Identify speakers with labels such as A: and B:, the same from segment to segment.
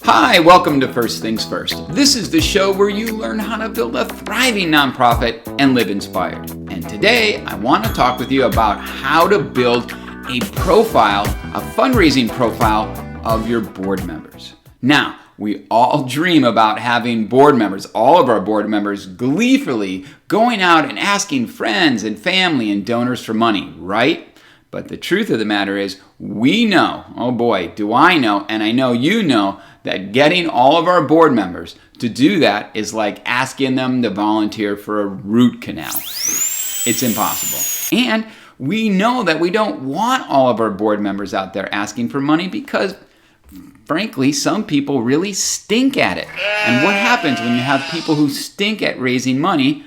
A: Hi, welcome to First Things First. This is the show where you learn how to build a thriving nonprofit and live inspired. And today, I want to talk with you about how to build a profile, a fundraising profile of your board members. Now, we all dream about having board members, all of our board members, gleefully going out and asking friends and family and donors for money, right? But the truth of the matter is, we know, oh boy, do I know, and I know you know, that getting all of our board members to do that is like asking them to volunteer for a root canal. It's impossible. And we know that we don't want all of our board members out there asking for money because, frankly, some people really stink at it. And what happens when you have people who stink at raising money?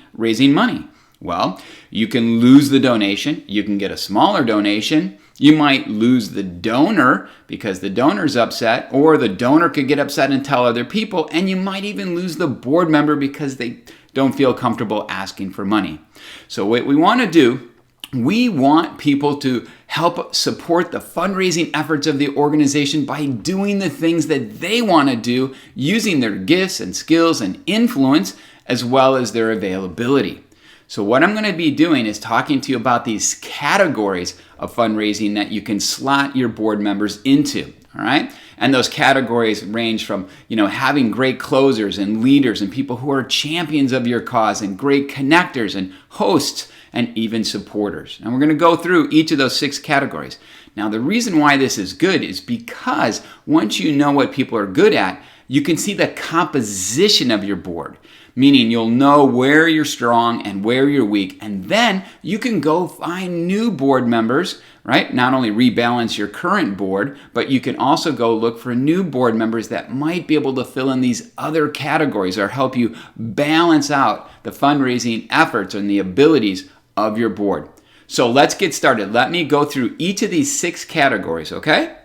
A: Well, you can lose the donation, you can get a smaller donation, you might lose the donor because the donor's upset, or the donor could get upset and tell other people, and you might even lose the board member because they don't feel comfortable asking for money. So what we want to do, we want people to help support the fundraising efforts of the organization by doing the things that they want to do, using their gifts and skills and influence, as well as their availability. So what I'm going to be doing is talking to you about these categories of fundraising that you can slot your board members into, all right? And those categories range from, having great closers and leaders and people who are champions of your cause and great connectors and hosts and even supporters. And we're going to go through each of those 6 categories. Now, the reason why this is good is because once you know what people are good at, you can see the composition of your board, meaning you'll know where you're strong and where you're weak, and then you can go find new board members, right? Not only rebalance your current board, but you can also go look for new board members that might be able to fill in these other categories or help you balance out the fundraising efforts and the abilities of your board. So let's get started. Let me go through each of these 6 categories, okay?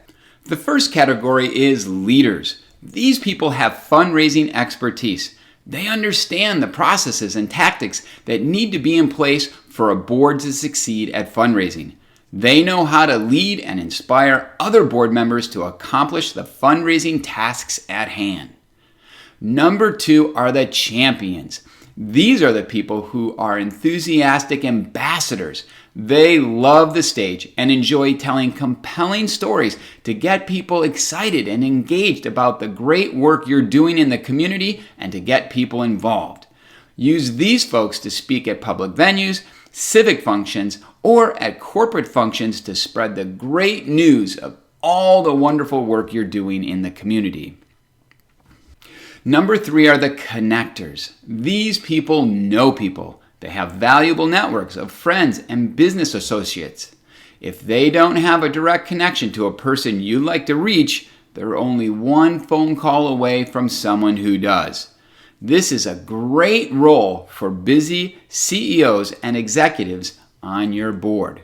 A: The first category is leaders. These people have fundraising expertise. They understand the processes and tactics that need to be in place for a board to succeed at fundraising. They know how to lead and inspire other board members to accomplish the fundraising tasks at hand. Number 2 are the champions. These are the people who are enthusiastic ambassadors. They love the stage and enjoy telling compelling stories to get people excited and engaged about the great work you're doing in the community and to get people involved. Use these folks to speak at public venues, civic functions, or at corporate functions to spread the great news of all the wonderful work you're doing in the community. Number 3 are the connectors. These people know people. They have valuable networks of friends and business associates. If they don't have a direct connection to a person you'd like to reach, they're only one phone call away from someone who does. This is a great role for busy CEOs and executives on your board.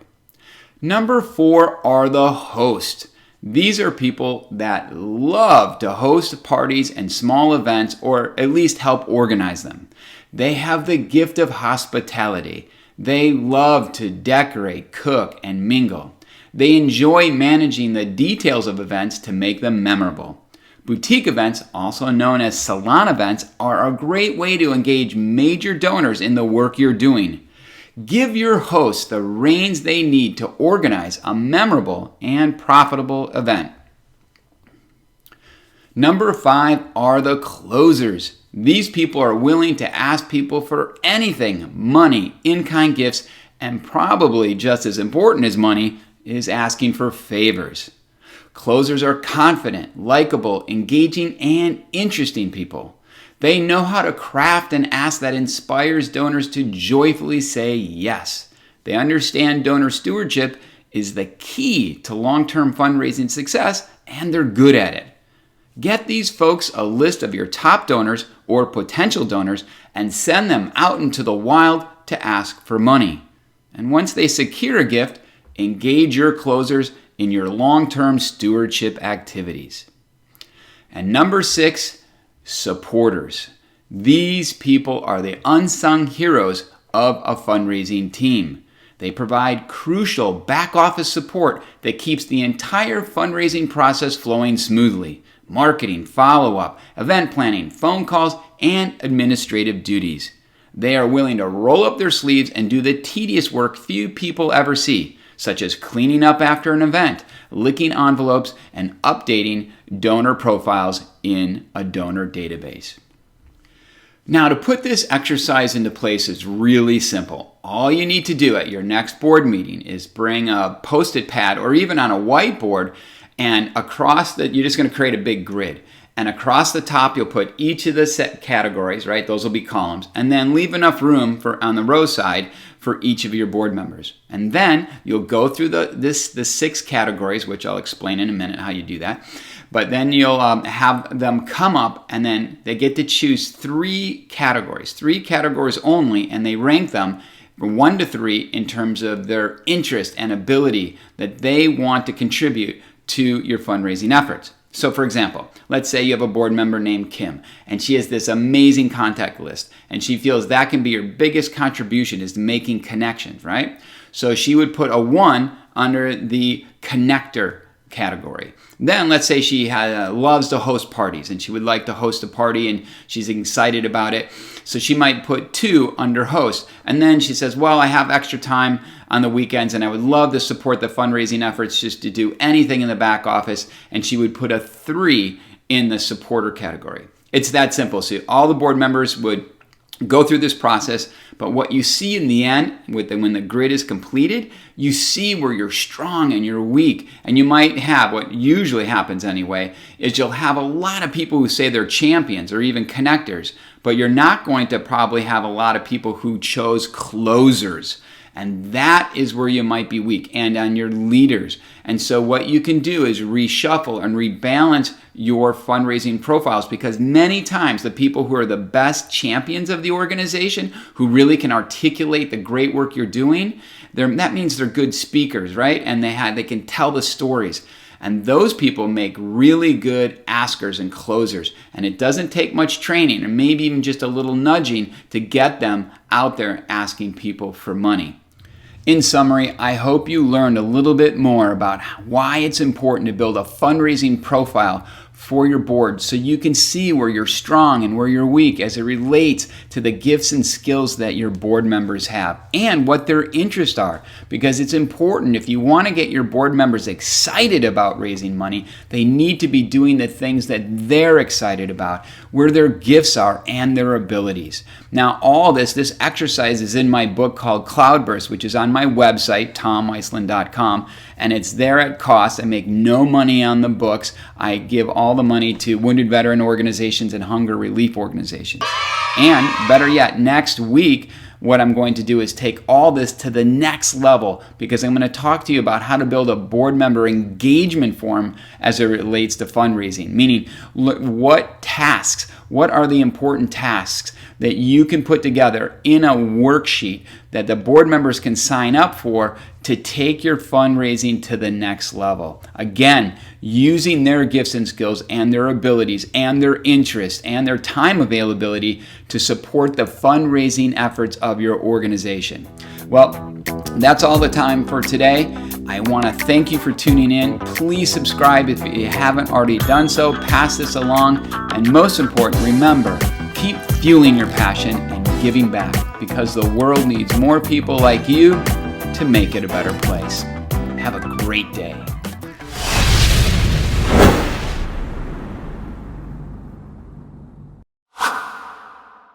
A: Number 4 are the hosts. These are people that love to host parties and small events, or at least help organize them. They have the gift of hospitality. They love to decorate, cook, and mingle. They enjoy managing the details of events to make them memorable. Boutique events, also known as salon events, are a great way to engage major donors in the work you're doing. Give your hosts the reins they need to organize a memorable and profitable event. Number 5 are the closers. These people are willing to ask people for anything, money, in-kind gifts, and probably just as important as money is asking for favors. Closers are confident, likable, engaging, and interesting people. They know how to craft an ask that inspires donors to joyfully say yes. They understand donor stewardship is the key to long-term fundraising success, and they're good at it. Get these folks a list of your top donors or potential donors and send them out into the wild to ask for money. And once they secure a gift, engage your closers in your long-term stewardship activities. And number 6, supporters. These people are the unsung heroes of a fundraising team. They provide crucial back office support that keeps the entire fundraising process flowing smoothly. marketing, follow-up, event planning, phone calls, and administrative duties. They are willing to roll up their sleeves and do the tedious work few people ever see, such as cleaning up after an event, licking envelopes, and updating donor profiles in a donor database. Now, to put this exercise into place is really simple. All you need to do at your next board meeting is bring a Post-it pad or even on a whiteboard, and you're just going to create a big grid. And across the top, you'll put each of the set categories, right? Those will be columns. And then leave enough room on the row side for each of your board members. And then you'll go through the 6 categories, which I'll explain in a minute how you do that. But then you'll have them come up, and then they get to choose 3 categories only, and they rank them from 1 to 3 in terms of their interest and ability that they want to contribute to your fundraising efforts. So for example, let's say you have a board member named Kim, and she has this amazing contact list, and she feels that can be her biggest contribution is making connections, right? So she would put a 1 under the connector category. Then let's say she loves to host parties, and she would like to host a party, and she's excited about it. So she might put 2 under host. And then she says, well, I have extra time on the weekends, and I would love to support the fundraising efforts just to do anything in the back office. And she would put a 3 in the supporter category. It's that simple. So all the board members would go through this process, but what you see in the end, when the grid is completed, you see where you're strong and you're weak. And you might have, what usually happens anyway, is you'll have a lot of people who say they're champions or even connectors, but you're not going to probably have a lot of people who chose closers. And that is where you might be weak, and on your leaders. And so what you can do is reshuffle and rebalance your fundraising profiles, because many times the people who are the best champions of the organization, who really can articulate the great work you're doing, that means they're good speakers, right? And they can tell the stories. And those people make really good askers and closers. And it doesn't take much training, or maybe even just a little nudging, to get them out there asking people for money. In summary, I hope you learned a little bit more about why it's important to build a fundraising profile for your board, so you can see where you're strong and where you're weak as it relates to the gifts and skills that your board members have and what their interests are. Because it's important, if you want to get your board members excited about raising money, they need to be doing the things that they're excited about, where their gifts are and their abilities. Now, all this exercise is in my book called Cloudburst, which is on my website, tomiselin.com, and it's there at cost. I make no money on the books. I give all the money to wounded veteran organizations and hunger relief organizations. And better yet, next week, what I'm going to do is take all this to the next level, because I'm going to talk to you about how to build a board member engagement form as it relates to fundraising. Meaning, what are the important tasks that you can put together in a worksheet that the board members can sign up for to take your fundraising to the next level. Again, using their gifts and skills and their abilities and their interests and their time availability to support the fundraising efforts of your organization. Well, that's all the time for today. I want to thank you for tuning in. Please subscribe if you haven't already done so. Pass this along. And most important, remember, keep fueling your passion and giving back, because the world needs more people like you to make it a better place. Have a great day.